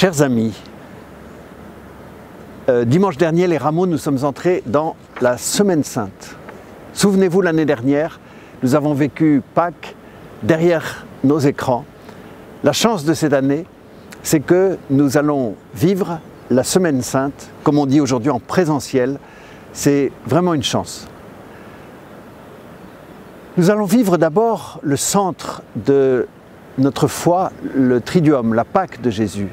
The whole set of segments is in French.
Chers amis, dimanche dernier, les Rameaux, nous sommes entrés dans la Semaine Sainte. Souvenez-vous, l'année dernière, nous avons vécu Pâques derrière nos écrans. La chance de cette année, c'est que nous allons vivre la Semaine Sainte, comme on dit aujourd'hui en présentiel. C'est vraiment une chance. Nous allons vivre d'abord le centre de notre foi, le Triduum, la Pâque de Jésus,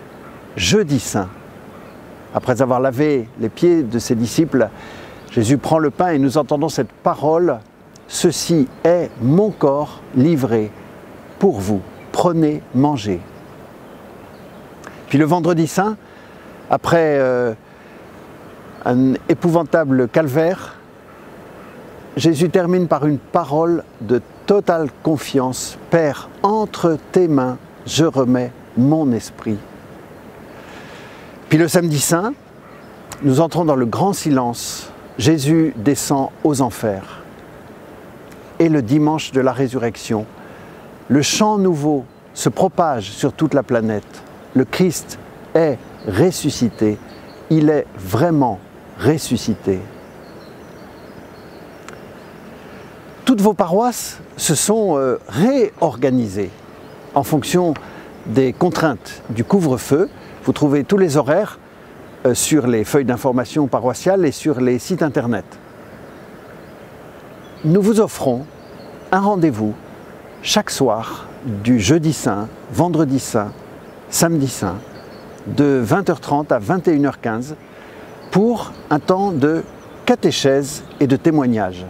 jeudi saint. Après avoir lavé les pieds de ses disciples, Jésus prend le pain et nous entendons cette parole: « Ceci est mon corps livré pour vous, prenez, mangez ». Puis le vendredi saint, après un épouvantable calvaire, Jésus termine par une parole de totale confiance. « Père, entre tes mains, je remets mon esprit ». Puis le samedi saint, nous entrons dans le grand silence. Jésus descend aux enfers. Et le dimanche de la résurrection, le chant nouveau se propage sur toute la planète. Le Christ est ressuscité. Il est vraiment ressuscité. Toutes vos paroisses se sont réorganisées en fonction des contraintes du couvre-feu. Vous trouvez tous les horaires sur les feuilles d'information paroissiales et sur les sites internet. Nous vous offrons un rendez-vous chaque soir du jeudi saint, vendredi saint, samedi saint, de 20h30 à 21h15 pour un temps de catéchèse et de témoignage.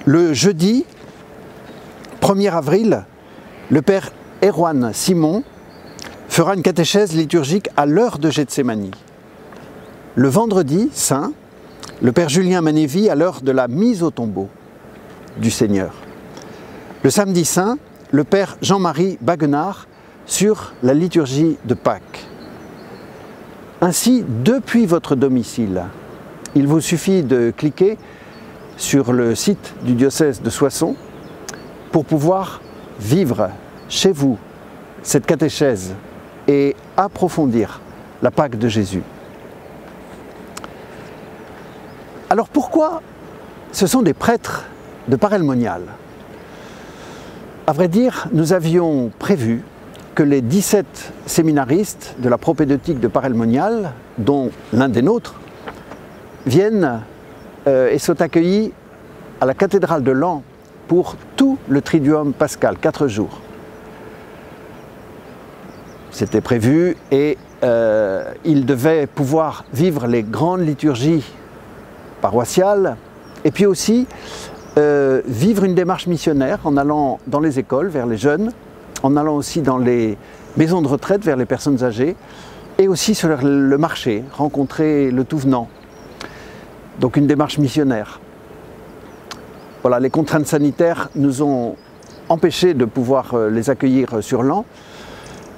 Le jeudi 1er avril, le père Erwan Simon fera une catéchèse liturgique à l'heure de Gethsémani. Le vendredi saint, le père Julien Manévi à l'heure de la mise au tombeau du Seigneur. Le samedi saint, le père Jean-Marie Baguenard sur la liturgie de Pâques. Ainsi, depuis votre domicile, il vous suffit de cliquer sur le site du diocèse de Soissons pour pouvoir vivre chez vous cette catéchèse et approfondir la Pâque de Jésus. Alors pourquoi ce sont des prêtres de Paray-le-Monial? À vrai dire, nous avions prévu que les 17 séminaristes de la propédeutique de Paray-le-Monial, dont l'un des nôtres, viennent et sont accueillis à la cathédrale de Laon pour tout le Triduum pascal, 4 jours. C'était prévu et ils devaient pouvoir vivre les grandes liturgies paroissiales et puis aussi vivre une démarche missionnaire en allant dans les écoles vers les jeunes, en allant aussi dans les maisons de retraite vers les personnes âgées et aussi sur le marché, rencontrer le tout venant. Donc une démarche missionnaire. Voilà, les contraintes sanitaires nous ont empêchés de pouvoir les accueillir sur Laon.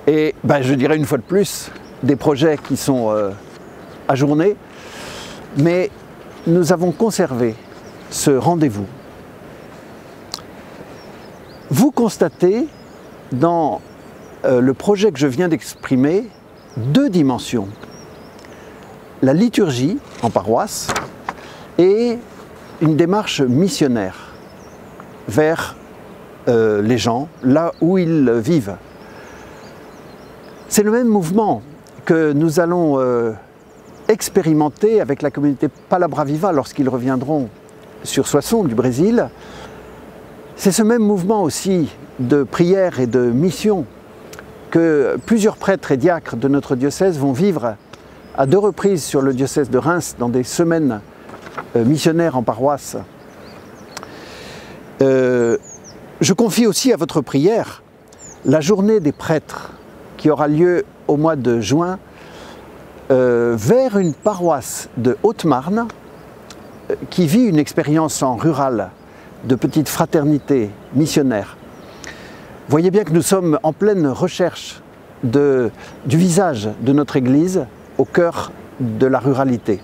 Et je dirais une fois de plus, des projets qui sont ajournés, mais nous avons conservé ce rendez-vous. Vous constatez dans le projet que je viens d'exprimer 2 dimensions. La liturgie en paroisse et une démarche missionnaire vers les gens, là où ils vivent. C'est le même mouvement que nous allons expérimenter avec la communauté Palabra Viva lorsqu'ils reviendront sur Soissons du Brésil. C'est ce même mouvement aussi de prière et de mission que plusieurs prêtres et diacres de notre diocèse vont vivre à 2 reprises sur le diocèse de Reims dans des semaines missionnaires en paroisse. Je confie aussi à votre prière la journée des prêtres qui aura lieu au mois de juin vers une paroisse de Haute-Marne qui vit une expérience en rural de petite fraternité missionnaire. Voyez bien que nous sommes en pleine recherche du visage de notre Église au cœur de la ruralité.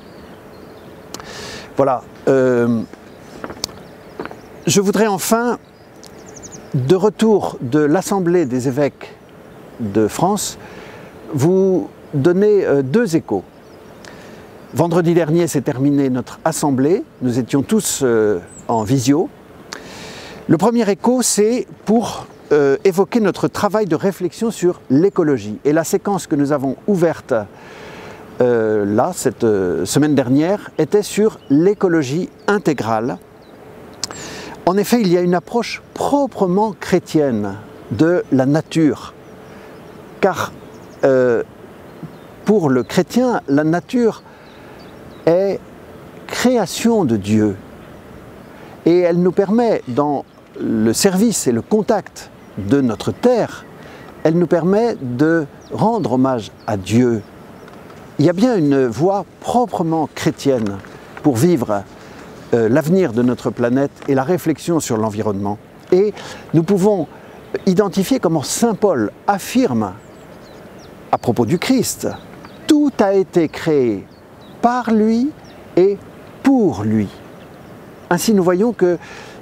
Voilà. Je voudrais enfin, de retour de l'Assemblée des évêques de France, vous donner deux échos. Vendredi dernier s'est terminée notre assemblée, nous étions tous en visio. Le premier écho, c'est pour évoquer notre travail de réflexion sur l'écologie. Et la séquence que nous avons ouverte là, cette semaine dernière, était sur l'écologie intégrale. En effet, il y a une approche proprement chrétienne de la nature, car pour le chrétien, la nature est création de Dieu et elle nous permet, dans le service et le contact de notre terre, elle nous permet de rendre hommage à Dieu. Il y a bien une voie proprement chrétienne pour vivre l'avenir de notre planète et la réflexion sur l'environnement. Et nous pouvons identifier comment Saint Paul affirme à propos du Christ: tout a été créé par lui et pour lui. Ainsi, nous voyons qu'il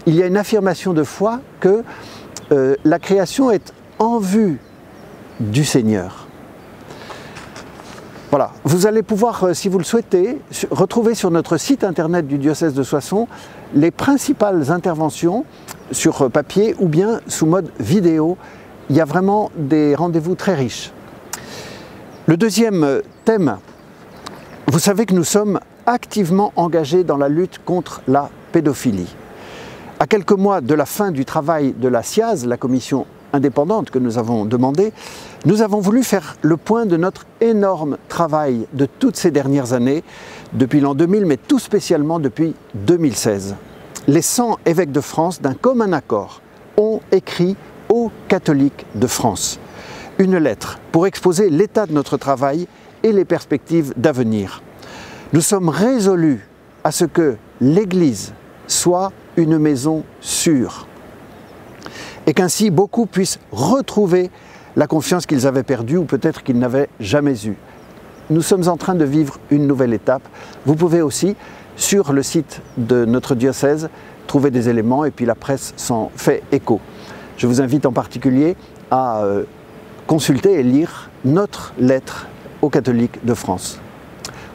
y a une affirmation de foi que la création est en vue du Seigneur. Voilà, vous allez pouvoir, si vous le souhaitez, retrouver sur notre site internet du diocèse de Soissons les principales interventions sur papier ou bien sous mode vidéo. Il y a vraiment des rendez-vous très riches. Le deuxième thème, vous savez que nous sommes activement engagés dans la lutte contre la pédophilie. À quelques mois de la fin du travail de la SIAZ, la commission indépendante que nous avons demandée, nous avons voulu faire le point de notre énorme travail de toutes ces dernières années, depuis l'an 2000, mais tout spécialement depuis 2016. Les 100 évêques de France, d'un commun accord, ont écrit aux catholiques de France une lettre pour exposer l'état de notre travail et les perspectives d'avenir. Nous sommes résolus à ce que l'Église soit une maison sûre et qu'ainsi beaucoup puissent retrouver la confiance qu'ils avaient perdue ou peut-être qu'ils n'avaient jamais eue. Nous sommes en train de vivre une nouvelle étape. Vous pouvez aussi, sur le site de notre diocèse, trouver des éléments et puis la presse s'en fait écho. Je vous invite en particulier à consulter et lire notre lettre aux catholiques de France.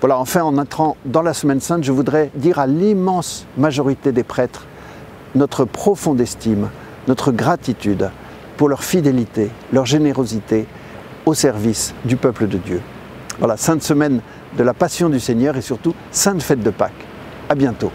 Voilà, enfin, en entrant dans la Semaine Sainte, je voudrais dire à l'immense majorité des prêtres notre profonde estime, notre gratitude pour leur fidélité, leur générosité au service du peuple de Dieu. Voilà, sainte semaine de la Passion du Seigneur et surtout sainte fête de Pâques. À bientôt.